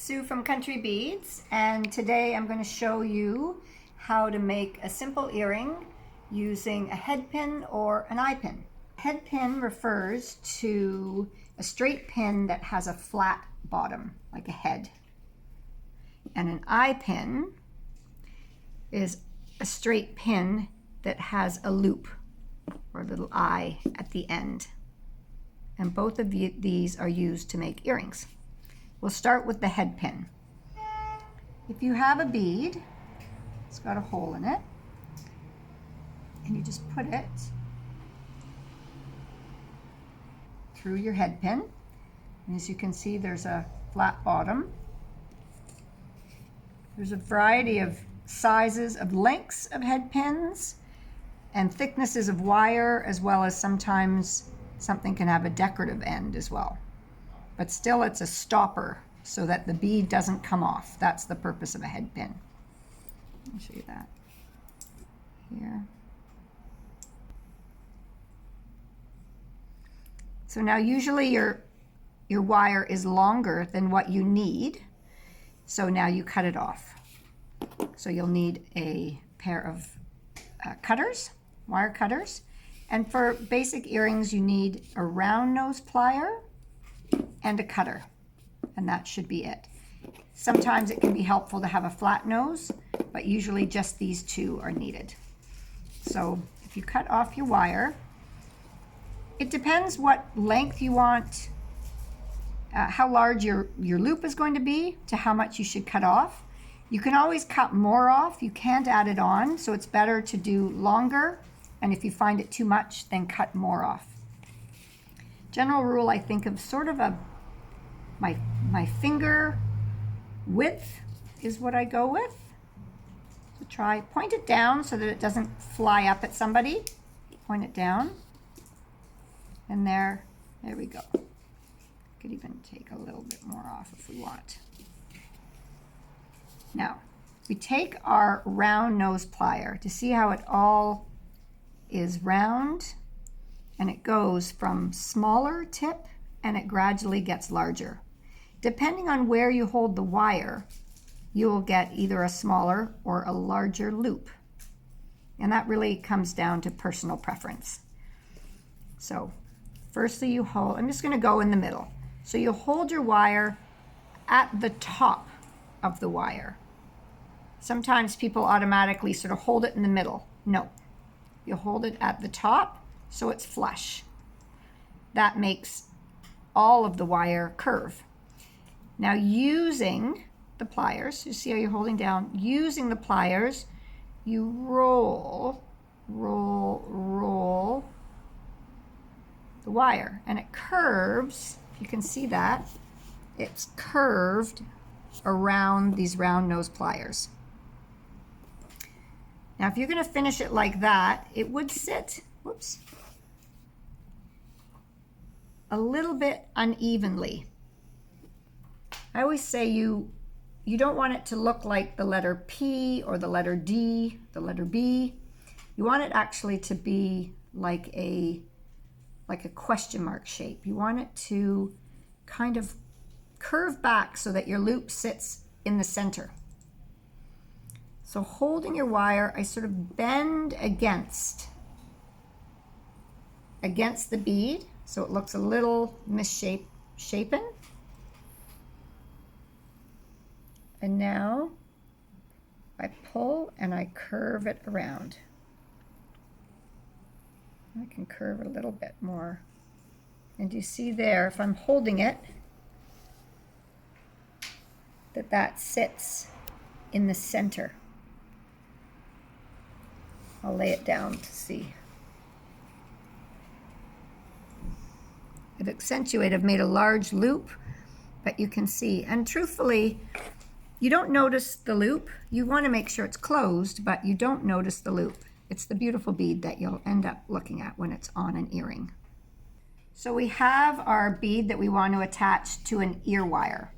Sue from Country Beads, and today I'm going to show you how to make a simple earring using a head pin or an eye pin. Head pin refers to a straight pin that has a flat bottom, like a head. And an eye pin is a straight pin that has a loop or a little eye at the end. And both of these are used to make earrings. We'll start with the head pin. If you have a bead, it's got a hole in it, and you just put it through your head pin. And as you can see, there's a flat bottom. There's a variety of sizes, of lengths of head pins, and thicknesses of wire, as well as sometimes something can have a decorative end as well. But still, it's a stopper so that the bead doesn't come off. That's the purpose of a head pin. I'll show you that here. So now usually your wire is longer than what you need. So now you cut it off. So you'll need a pair of cutters, wire cutters. And for basic earrings, you need a round nose plier and a cutter, and that should be it. Sometimes it can be helpful to have a flat nose, but usually just these two are needed. So if you cut off your wire, it depends what length you want, how large your loop is going to be, to how much you should cut off. You can always cut more off. You can't add it on, so it's better to do longer, and if you find it too much, then cut more off. General rule, I think of sort of my finger width is what I go with. So point it down so that it doesn't fly up at somebody. Point it down, and there we go. Could even take a little bit more off if we want. Now, we take our round nose plier to see how it all is round, and it goes from smaller tip and it gradually gets larger. Depending on where you hold the wire, you will get either a smaller or a larger loop. And that really comes down to personal preference. So firstly you hold, I'm just going to go in the middle. So you hold your wire at the top of the wire. Sometimes people automatically sort of hold it in the middle. No, you hold it at the top so it's flush. That makes all of the wire curve. Now using the pliers, you see how you're holding down, using the pliers, you roll the wire, and it curves. If you can see that, it's curved around these round nose pliers. Now if you're going to finish it like that, it would sit, whoops, a little bit unevenly. I always say you don't want it to look like the letter P or the letter D, the letter B. You want it actually to be like a question mark shape. You want it to kind of curve back so that your loop sits in the center. So holding your wire, I sort of bend against the bead so it looks a little misshapen. And now I pull and I curve it around. I can curve it a little bit more. And you see there, if I'm holding it, that sits in the center. I'll lay it down to see. I've accentuated, I've made a large loop, but you can see, and truthfully, you don't notice the loop. You want to make sure it's closed, but you don't notice the loop. It's the beautiful bead that you'll end up looking at when it's on an earring. So we have our bead that we want to attach to an ear wire.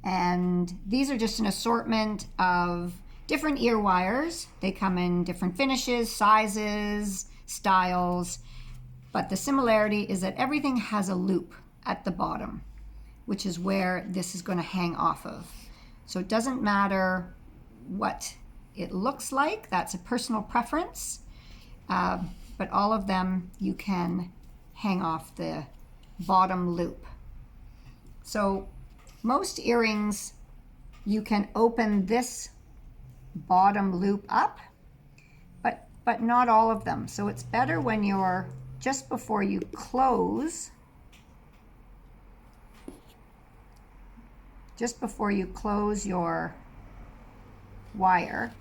And these are just an assortment of different ear wires. They come in different finishes, sizes, styles, but the similarity is that everything has a loop at the bottom, which is where this is going to hang off of. So it doesn't matter what it looks like. That's a personal preference. But all of them you can hang off the bottom loop. So most earrings, you can open this bottom loop up, but not all of them. So it's better when you're just before you close, your wire,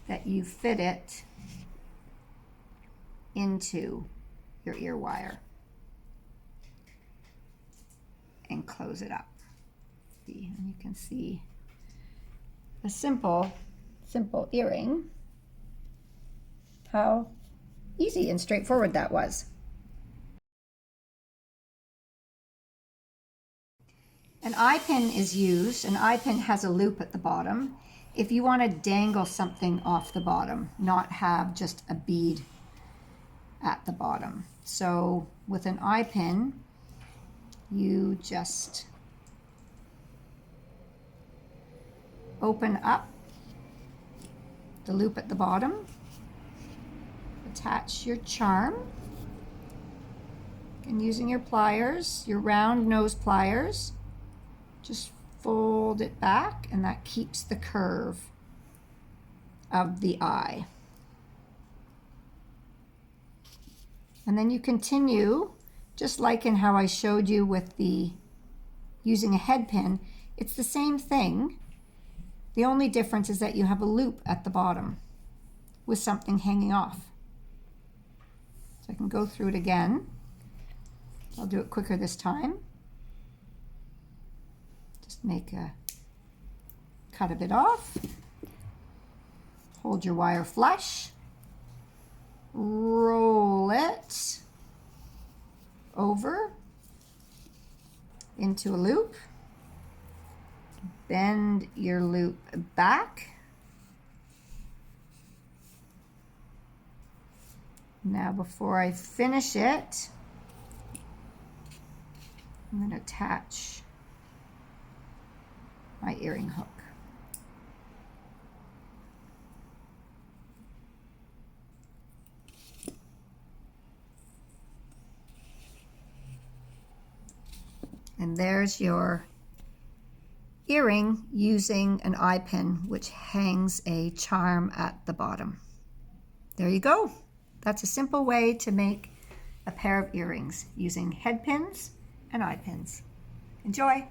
that you fit it into your ear wire and close it up. And you can see a simple earring, how easy and straightforward that was. An eye pin is used. An eye pin has a loop at the bottom. If you want to dangle something off the bottom, not have just a bead at the bottom. So with an eye pin, you just open up the loop at the bottom, attach your charm, and using your pliers, your round nose pliers, just fold it back, and that keeps the curve of the eye. And then you continue, just like in how I showed you with the using a head pin. It's the same thing. The only difference is that you have a loop at the bottom with something hanging off. So I can go through it again. I'll do it quicker this time. Just make a cut a bit off. Hold your wire flush. Roll it over into a loop. Bend your loop back. Now before I finish it, I'm going to attach my earring hook. And there's your earring using an eye pin, which hangs a charm at the bottom. There you go. That's a simple way to make a pair of earrings using head pins and eye pins. Enjoy!